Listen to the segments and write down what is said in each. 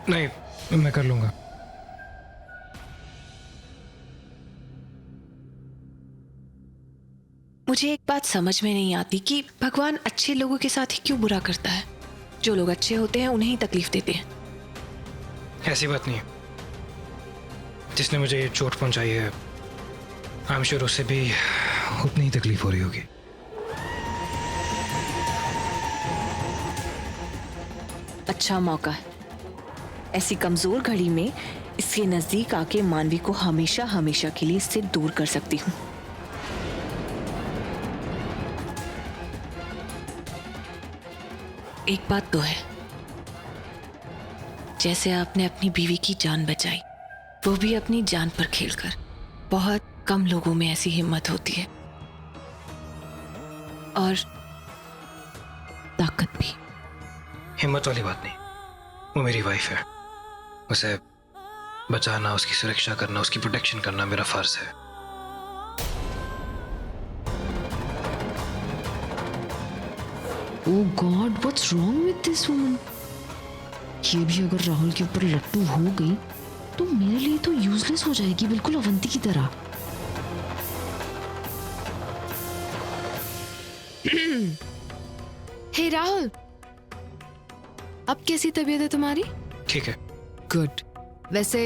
नहीं, मैं कर लूंगा। मुझे एक बात समझ में नहीं आती कि भगवान अच्छे लोगों के साथ ही क्यों बुरा करता है। जो लोग अच्छे होते हैं उन्हें ही तकलीफ देते हैं। ऐसी बात नहीं है। जिसने मुझे ये चोट पहुंचाई है, आई एम श्योर उससे भी उतनी ही तकलीफ हो रही होगी। अच्छा मौका है। ऐसी कमजोर घड़ी में इसके नजदीक आके मानवी को हमेशा हमेशा के लिए इससे दूर कर सकती हूँ। एक बात तो है, जैसे आपने अपनी बीवी की जान बचाई, वो भी अपनी जान पर खेलकर। बहुत कम लोगों में ऐसी हिम्मत होती है, और ताकत भी। हिम्मत वाली बात नहीं, वो मेरी वाइफ है। उसे बचाना, उसकी सुरक्षा करना, उसकी प्रोटेक्शन करना मेरा फर्ज है। Oh God, what's wrong with this woman? ये भी अगर राहुल के ऊपर लट्टू हो गई तो मेरे लिए तो यूजलेस हो जाएगी, बिल्कुल अवंती की तरह। हे राहुल, अब कैसी तबीयत है तुम्हारी? ठीक है। गुड। वैसे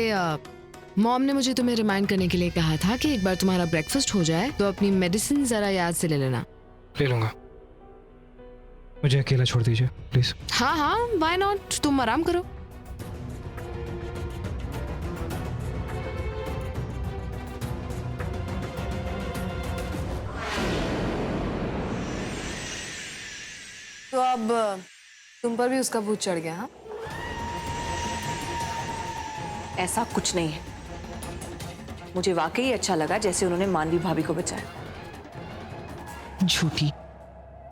मॉम ने मुझे तुम्हें रिमाइंड करने के लिए कहा था कि एक बार तुम्हारा ब्रेकफास्ट हो जाए तो अपनी मेडिसिन जरा याद से ले लेना। ले लूंगा। मुझे अकेला छोड़ दीजिए प्लीज। हाँ हाँ, व्हाई नॉट, तुम आराम करो। तो अब तुम पर भी उसका भूत चढ़ गया? हाँ, ऐसा कुछ नहीं है। मुझे वाकई अच्छा लगा जैसे उन्होंने मानवी भाभी को बचाया। झूठी।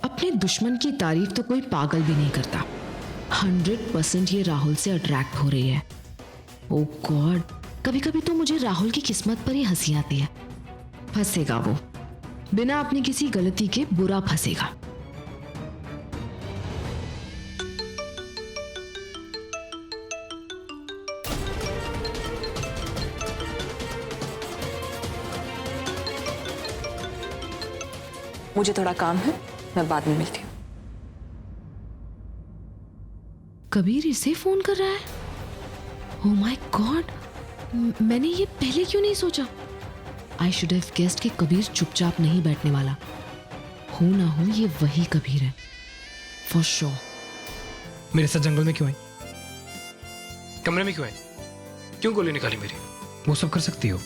अपने दुश्मन की तारीफ तो कोई पागल भी नहीं करता। 100% ये राहुल से अट्रैक्ट हो रही है। ओह गॉड, कभी कभी तो मुझे राहुल की किस्मत पर ही हंसी आती है। फंसेगा वो, बिना अपनी किसी गलती के बुरा फंसेगा। मुझे थोड़ा काम है, मैं बाद में मिलती हूँ। कबीर इसे फोन कर रहा है? ओह माय गॉड, मैंने ये पहले क्यों नहीं सोचा? आई शुड हैव गेस्ड कि कबीर चुपचाप नहीं बैठने वाला। हो ना हो ये वही कबीर है फॉर श्योर। मेरे साथ जंगल में क्यों आई? कमरे में क्यों आई? क्यों गोली निकाली मेरी? वो सब कर सकती हो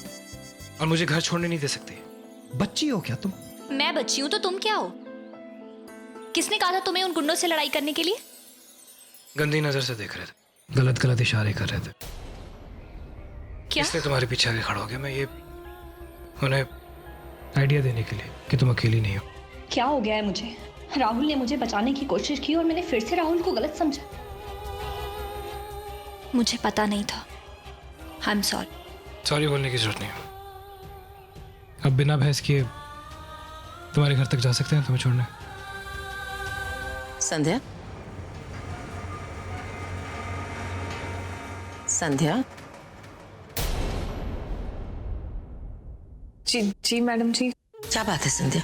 और मुझे घर छोड़ने नहीं दे सकती। बच्ची हो क्या तुम? मैं बच्ची हूं तो तुम क्या हो? किसने कहा था तुम्हें उन गुंडों से लड़ाई करने के लिए? गंदी नजर से देख रहे थे, गलत गलत इशारे कर रहे थे। क्या? इसलिए तुम्हारे पीछे आगे खड़ा हो गया मैं, ये उन्हें आइडिया देने के लिए कि तुम अकेली नहीं हो। क्या हो गया है मुझे? राहुल ने मुझे बचाने की कोशिश की और मैंने फिर से राहुल को गलत समझा। मुझे पता नहीं था। I am sorry. सॉरी बोलने की जरूरत नहीं है। अब बिना बहस किए तुम्हारे घर तक जा सकते हैं तुम्हें छोड़ने। संध्या, संध्या। जी जी मैडम जी। क्या बात है संध्या,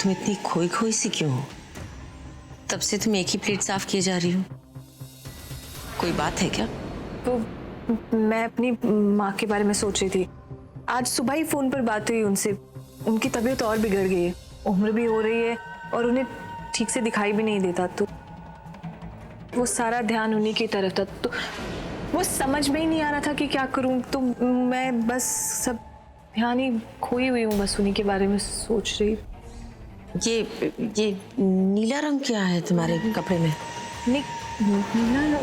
तुम इतनी खोई खोई सी क्यों हो? तब से तुम एक ही प्लेट साफ किए जा रही हो। कोई बात है क्या? तो मैं अपनी माँ के बारे में सोच रही थी। आज सुबह ही फोन पर बात हुई उनसे। उनकी तबीयत और बिगड़ गई है, उम्र भी हो रही है और उन्हें ठीक से दिखाई भी नहीं देता। तो वो सारा ध्यान उन्हीं की तरफ था। तो वो समझ में ही नहीं आ रहा था कि क्या करूं। तो मैं बस सब ध्यान ही खोई हुई हूँ, बस उन्हीं के बारे में सोच रही। ये नीला रंग क्या है तुम्हारे कपड़े में? नीला,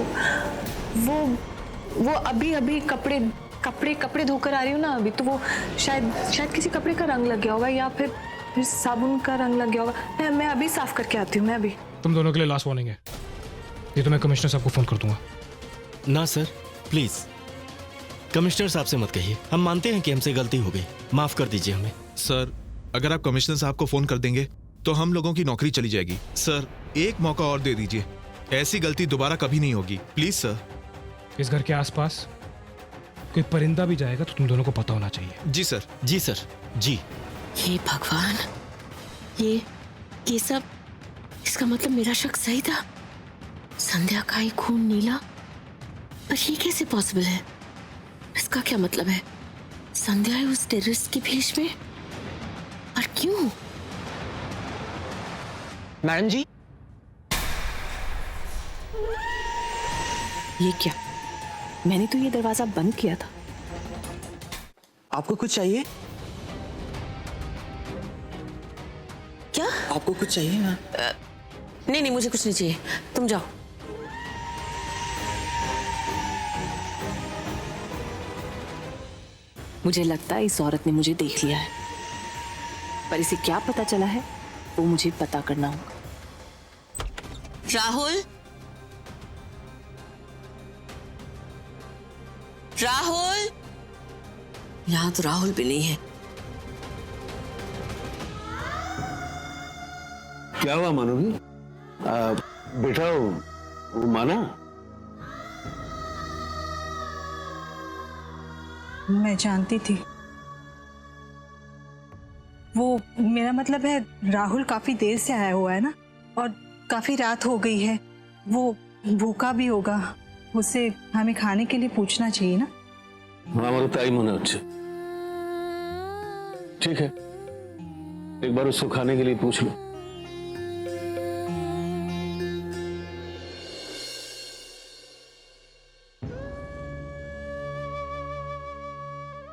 वो अभी कपड़े धोकर आ रही हूँ ना अभी। तो वो शायद किसी कपड़े का रंग लग गया होगा या फिर साबुन का रंग लग गया होगा। मैं अभी साफ करके आती हूँ। मैं अभी। तुम दोनों के लिए लास्ट वार्निंग है, ये तो मैं कमिश्नर साहब को फोन कर दूंगा। ना सर, प्लीज कमिश्नर साहब से मत कहिए। हम मानते हैं कि हमसे गलती हो गई, माफ कर दीजिए हमें। सर, अगर आप कमिश्नर साहब को फोन कर देंगे तो हम लोगों की नौकरी चली जाएगी। सर, एक मौका और दे दीजिए, ऐसी गलती दोबारा कभी नहीं होगी, प्लीज सर। इस घर के आसपास कोई परिंदा भी जाएगा तो तुम दोनों को पता होना चाहिए। जी सर। जी सर, जी। हे भगवान, ये सब, इसका मतलब मेरा शक सही था। संध्या का ही खून नीला, पर ये कैसे पॉसिबल है? इसका क्या मतलब है? संध्या है उस टेररिस्ट के भेष में, और क्यों? मैडम जी, ये क्या? मैंने तो ये दरवाजा बंद किया था। आपको कुछ चाहिए? क्या? आपको कुछ चाहिए? नहीं नहीं, मुझे कुछ नहीं चाहिए, तुम जाओ। मुझे लगता है इस औरत ने मुझे देख लिया है, पर इसे क्या पता चला है वो मुझे पता करना होगा। राहुल, राहुल, यहां तो राहुल भी नहीं है। क्या हुआ मानवी? बेटा वो माना? मैं जानती थी। वो मेरा मतलब है राहुल काफी देर से आया हुआ है ना, और काफी रात हो गई है, वो भूखा भी होगा, उसे हमें खाने के लिए पूछना चाहिए ना। हमारा टाइम होना अच्छा। ठीक है, एक बार उसको खाने के लिए पूछ लो।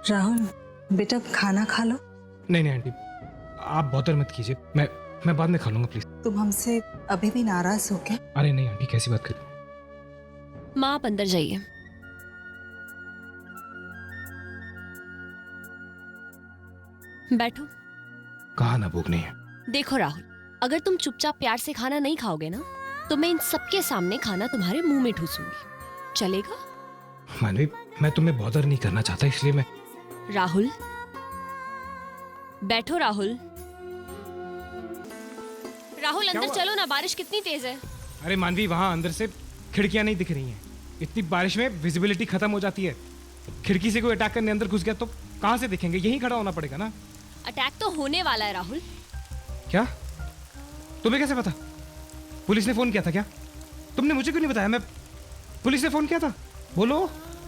राहुल बेटा खाना खा लो। नहीं नहीं आंटी, आप बॉदर मत कीजिए, मैं बाद में खा लूंगा प्लीज। तुम हमसे अभी भी नाराज हो क्या? अरे नहीं आंटी, कैसी बात कर रही हो? माँ आप अंदर जाइए। बैठो। कहा ना भूख नहीं है। देखो राहुल, अगर तुम चुपचाप प्यार से खाना नहीं खाओगे ना, तो मैं इन सबके सामने खाना तुम्हारे मुंह में ठूसूंगी। चलेगा? मानवी, मैं तुम्हें बॉदर नहीं करना चाहता, इसलिए मैं। राहुल बैठो। राहुल राहुल अंदर चलो ना, बारिश कितनी तेज है। अरे मानवी, वहां अंदर से खिड़कियां नहीं दिख रही हैं। इतनी बारिश में विजिबिलिटी खत्म हो जाती है। खिड़की से कोई अटैक करने अंदर घुस गया तो कहां से दिखेंगे? यहीं खड़ा होना पड़ेगा ना। अटैक तो होने वाला है राहुल। क्या? तुम्हें कैसे पता? पुलिस ने फोन किया था क्या? तुमने मुझे क्यों नहीं बताया? मैं पुलिस ने फोन किया था। बोलो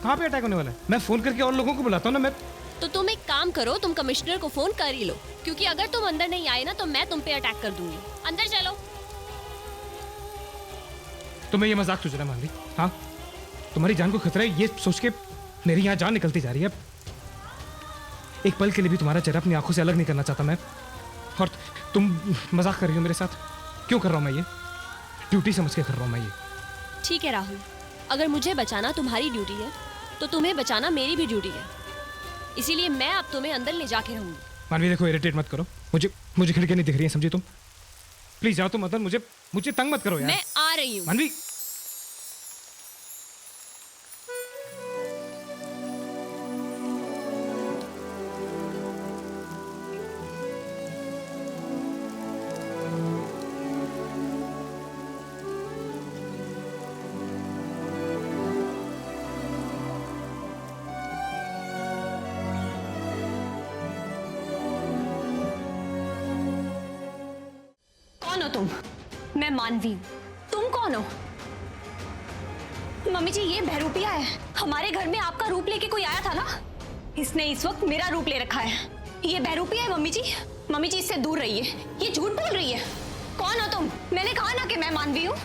कहाँ पे अटैक होने वाला है? मैं फोन करके और लोगों को बुलाता हूँ ना। मैं तो तुम एक काम करो, तुम कमिश्नर को फोन कर ही लो, क्योंकि अगर तुम अंदर नहीं आए ना तो मैं तुम पे अटैक कर दूंगी। अंदर चलो। तुम्हें ये मजाक तुझे ना मान ली? हाँ, तुम्हारी जान को खतरा है, ये सोच के मेरी यहाँ जान निकलती जा रही है। एक पल के लिए भी तुम्हारा चेहरा अपनी आंखों से अलग नहीं करना चाहता मैं। और तुम मजाक कर रही हो मेरे साथ। क्यों कर रहा हूँ मैं ये? ड्यूटी समझ के कर रहा हूँ मैं ये। ठीक है राहुल, अगर मुझे बचाना तुम्हारी ड्यूटी है तो तुम्हें बचाना मेरी भी ड्यूटी है, इसीलिए मैं अब तुम्हें अंदर ले जाके रहूंगी। मानवी देखो, इरिटेट मत करो मुझे खिड़कियां नहीं दिख रही हैं, समझी तुम? प्लीज जाओ तुम अंदर, मुझे तंग मत करो यार। मैं आ रही हूँ। मानवी कौन हो तुम? मैं मानवी हूँ। तुम कौन हो? मम्मी जी, ये बहरूपिया है। हमारे घर में आपका रूप लेके कोई आया था ना, इसने इस वक्त मेरा रूप ले रखा है। ये बहरूपिया है मम्मी जी। मम्मी जी इससे दूर रहिए, ये झूठ बोल रही है। कौन हो तुम? मैंने कहा ना कि मैं मानवी हूँ।